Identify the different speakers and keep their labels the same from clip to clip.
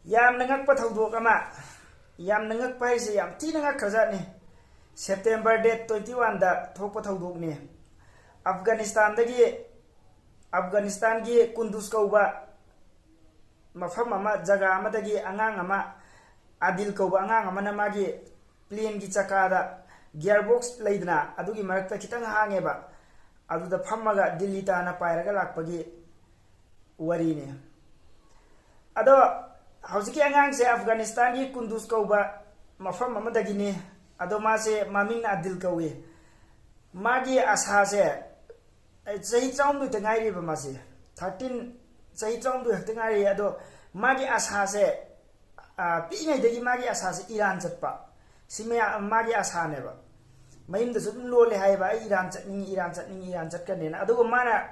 Speaker 1: Yam nangakpa thaudok ama yam nangakpa haise yam thina ngakkhajatni September date 21 da thokpa thaudokni Afghanistan gi Kunduz kauba mafam ama jaga amadagi angang ama Adil kauba angang amana magi plane gi chakada gearbox leidna adugi marakta kitang hangeba aduda phammaga Delhi tana pairaga lakpagi warini ado hauski angang se Afghanistan gi Kunduz kauba mafam amadagi ni ado ma se mamin Adil kauwe magi asa se Sahi traum du tengai riba masi 13 sahi traum du tengai ri ado magi asa se pi ngai dagi magi asa se Iran chatpa sime magi asa ne ba mayim da sum lo le hai ba Iran chatkan ne ado mana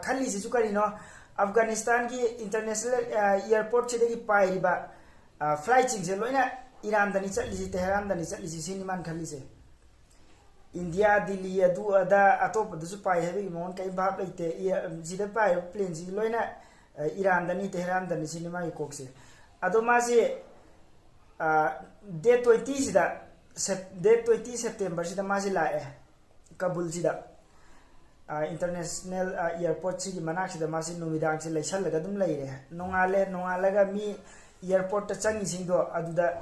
Speaker 1: khali si sukari no Afghanistan gi international airport che dagi pai riba flight ching se loina Iran dani chatli si Tehran dani chatli si siniman khali se India Delhi adu ada atop du pai hebi mon kai bab leite jida pai plane ji loina Iran dani Tehran dani cinema ikokse ado ma se day 20 sida day 20 September sida ma la Kabul sida international airport si manak sida ma se numidang se leisal laga dum leire nongalaga mi airport ta changi singdo aduda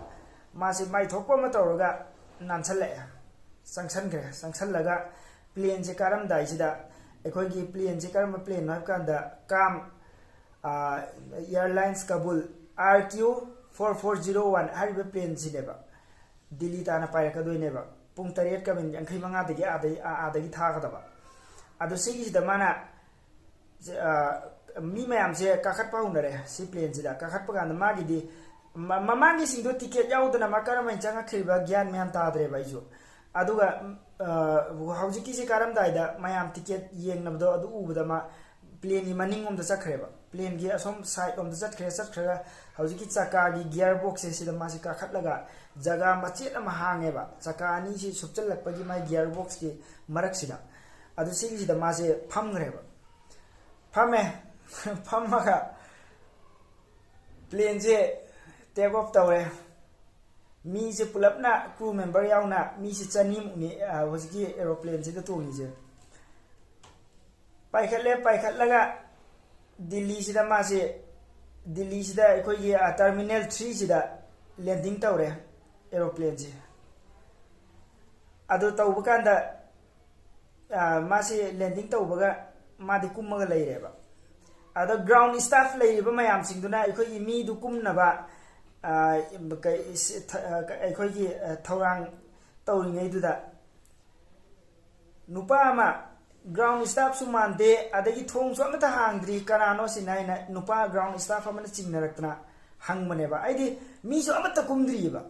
Speaker 1: ma se mai thokpa ma tawraga nansale sanction laga plane se karam dai sida ekhoi gi plane se karam plane na kanda kam airlines Kabul RQ4401 hariba plane sineba Delhi tana paira ka doineba pung 8 ka min 85 dagi adagi tha kadaba adu sigi sida mana mi mayam se kakhat pa hunare si plane sida kakhat pa ganda magi di mamangi singdo ticket yaudana makara mai changa khriba gyan myam ta dre baijo aduga haujiki se karam daida mayam ticket yeng nabdo adu ubada ma plane ni maning om da chakreba plane gi asom side om da chakhra haujiki chakagi gearbox se da ma se ka khatlaga jaga machet ama hangeba chaka ani si supchal lakpagi mai gearbox ki marak sida adu sigi da ma se phamgreba phammaga plane je take off tawre mi se pulapna crew member yauna mi se chanim ni hojiki aeroplane se da tongi je paikhatlaga Delhi sida ma se Delhi sida ekoi gi terminal 3 sida landing tawre aeroplane je adu tawbakanda ma se landing tawbaga ma di kummaga leireba adu ground staff leireba mayam singduna ekoi gi mi du kumnaba ꯑꯩꯈꯣꯏꯒꯤ ꯊꯧꯔꯥꯡ ꯇꯧꯔꯤꯉꯩꯗꯨꯗ ꯅꯨꯄꯥ ꯑꯃ ground ꯁ꯭ꯇꯥꯐꯁꯨ ꯃꯥꯟꯗꯦ ꯑꯗꯒꯤ ꯊꯣꯡꯁꯨ ꯑꯃꯠꯇ ꯍꯥꯡꯗ꯭ꯔꯤ ꯀꯅꯥꯅꯣ ꯁꯤꯅ ꯑꯩꯅ ꯅꯨꯄꯥ ꯒ꯭ꯔꯥꯎꯟ ꯁ꯭ꯇꯥꯐ ꯑꯃꯅ ꯆꯤꯡꯅꯔꯛꯇꯅ ꯍꯪꯕꯅꯦꯕ ꯑꯩꯗꯤ ꯃꯤꯁꯨ ꯑꯃꯠꯇ ꯀꯨꯝꯗ꯭ꯔꯤꯑꯕ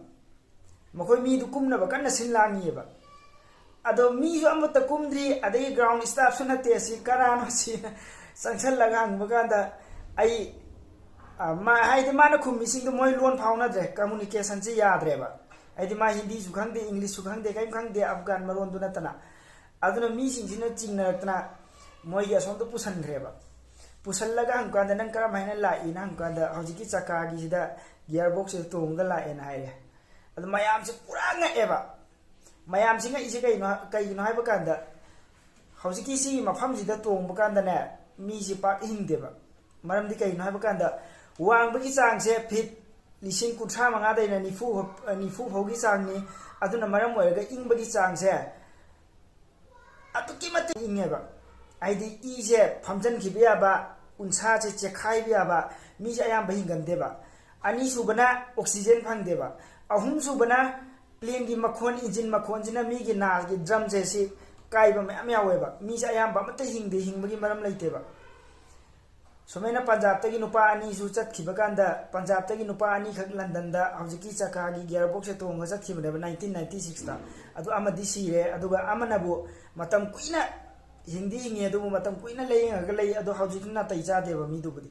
Speaker 1: ꯃꯈꯣꯏ ꯃꯤꯗꯨ ꯀꯨꯝꯅꯕ ꯀꯟꯅ ꯁꯤꯟ ꯂꯥꯡꯉꯤꯑꯕ ꯑꯗꯣ ꯃꯤꯁꯨ ꯑꯃꯠꯇ ꯀꯨꯝꯗ꯭ꯔꯤ ꯑꯗꯒꯤ ꯒ꯭ꯔꯥꯎꯟ ꯁ꯭ꯇꯥꯐꯁꯨ ꯅꯠꯇꯦ ꯁꯤ ꯀꯅꯥꯅꯣ ꯁꯤꯅ ꯆꯪꯁꯜꯂꯒ ꯍꯪꯕ ꯀꯥꯟꯗ ꯑꯩ haidi mana khumi sing do moi lon phauna dre communication ji yadreba haidi ma hindi su khangde english su khangde kai khangde afghan maron du natana aduna mi sing sina chingna tana moi ya som do pusan greba pusallaga hang kanda nang kara maina la ina hang kanda hojiki chakagi sida gearbox e tonga la en haire adu mayam se pura nga eba mayam singa ise kai no haiba kanda hojiki si mafam sida tongba kanda ne mi si pak hingdeba maram di kai no haiba kanda wang bagi sang se fit lising kutra manga dai na nifu phogi sang ni aduna maram oiga ing bagi sang se atuki mate ingeba aidi i se phamjan khibya ba unsa che chekhai bya ba mi ja yam bahingam deba ani subana oxygen phang deba ahum subana plane gi makhon engine makhon jina mi gi na gi drum je si kai ba me yaweba mi ja yam ba mate hingbagi maram leiteba Somena Punjab tagi nupa ani su chatkhiba kanda Punjab tagi nupa ani khak London da hojiki chakagi gearbox e tonga chatkhiba 1996 ta adu amadi sire aduga amanabu matam kuina hindi hinge adu matam kuina leyinga ga lei adu hojiki na taija deba mi dubudi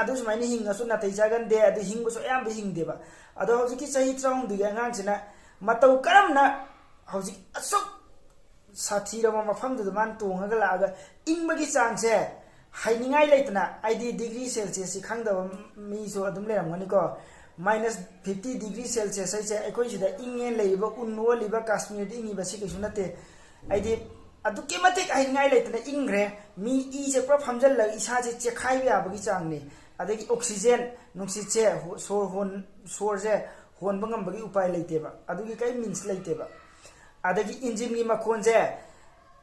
Speaker 1: adu sumaini hinga su na taija gan de adu hingbu so yam hing deba adu hojiki chahi traung du ga ngang china matau karamna hojiki asuk sathi ra ma pham du man tonga ga la ga ingba gi chang se हाइनिंगाई लेतना आईडी degree Celsius से खंगदब मीसो अदुम लेरमगनी को -50 degree Celsius है अखोई सिदा इंगे लेबा उन्नो लेबा कश्मीर इंगी बसी किसु नते आईडी अदुके मते हाइनिंगाई लेतना इंग्रे मी ई से प्र फमजल लग इसा से चेखाई याबगी चांगनी अदगी ऑक्सीजन नुक्सित से सोर से होन बंगम उपाय लेतेबा अदुगी कई मीन्स लेतेबा अदगी इंजिन की मखोन से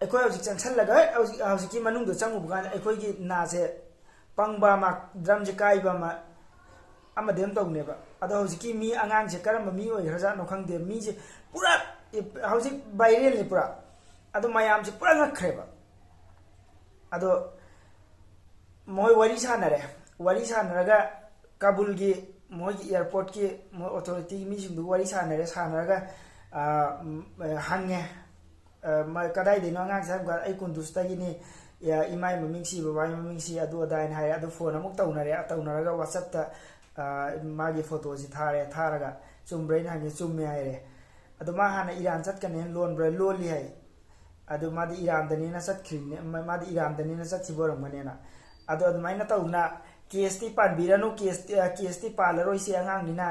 Speaker 1: अखोई हौजिक चंगसल लगा हौजिक की मनुंग दो चंगु बगान अखोई की ना से पंगबा मा ड्रम जे काइबा मा अमदेम तौनेबा अदो हौजिक की मी अंगांग से करम मी ओइ हजा नो खंगदे मी जे पूरा हौजिक वायरल ने पूरा अदो मयाम से पूरा ngakhreba अदो मोय वरी सानरगा काबुल की मोय एयरपोर्ट की मोय अथॉरिटी मी सिंदु वरी सानरगा हंगे कदाई देनो अंगांग साब गा आई कुंदुस्ता की ने इमाई ममिंगसी बाबाई ममिंगसी अदु अदाइन हाय अदु फोन अमुक तौनरगा व्हाट्सएप ता मागी फोटो जी थारगा चुमब्रेन हंगे चुम्मे हायरे अदु मा हाना ईरान चटकने लोन ब्रे लोली हाय अदु मादी ईरान दनीना चटखिने मादी ईरान दनीना चटखिबोरमनेना अदु अदुमाइना तौना केसटी पानबिरानु केसटी पालरोय से अंगांगनिना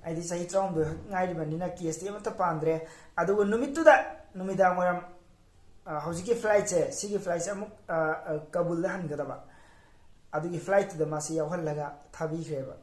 Speaker 1: आइदी सही त्राउम दो ngairibaniना केसटी अमता पांद्रे अदु नुमितुदा नुमिदांगोरम हौजिकी फ्लाइट से सिगी फ्लाइट से अमुक काबुल दा हनगदबा अदुगी फ्लाइट दा मासी यावहल्लगा थाबीख्रेबा